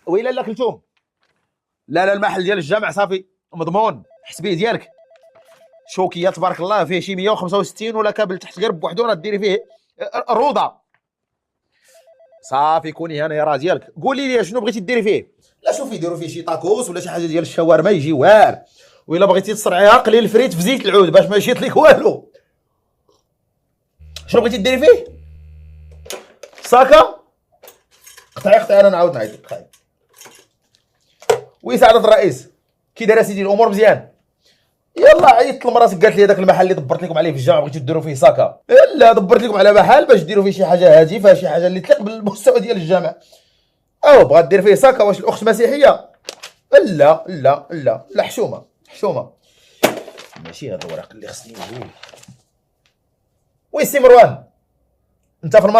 ويلا لا كلثوم. لا المحل ديال الجامع صافي مضمون، حسبيه ديالك. شوكيه تبارك الله فيه شي 165 ولا كابل تحت غير بوحدو راه ديري فيه الروضه. صافي كوني هنا راه ديالك. قولي لي شنو بغيتي ديري فيه؟ لا شوفي ديروا فيه شي طاكوس ولا شي حاجه ديال الشاورما يجي واعر، وإلا بغيتي تصرعيها قليل الفريت في زيت العود باش ما يشيط لك والو. شنو بغيتي ديري فيه؟ صاكا قطعي انا نعاود نعيط لك. قطعي. وسعادة الرئيس كي داير سيدي الامور مزيان؟ يلا عيطت لمراتك قالت لي هذاك المحل اللي دبرت لكم عليه في الجامع بغيتو ديروا فيه صاكا. لا دبرت لكم على محل باش ديروا فيه شي حاجه هادفه، شي حاجه اللي تليق بالمستوى ديال الجامع. او بغات دير فيه صاكا، واش الاخت مسيحيه؟ لا حشومه ماشي هذا الورق اللي خصني نقول. وي سي مروان انت في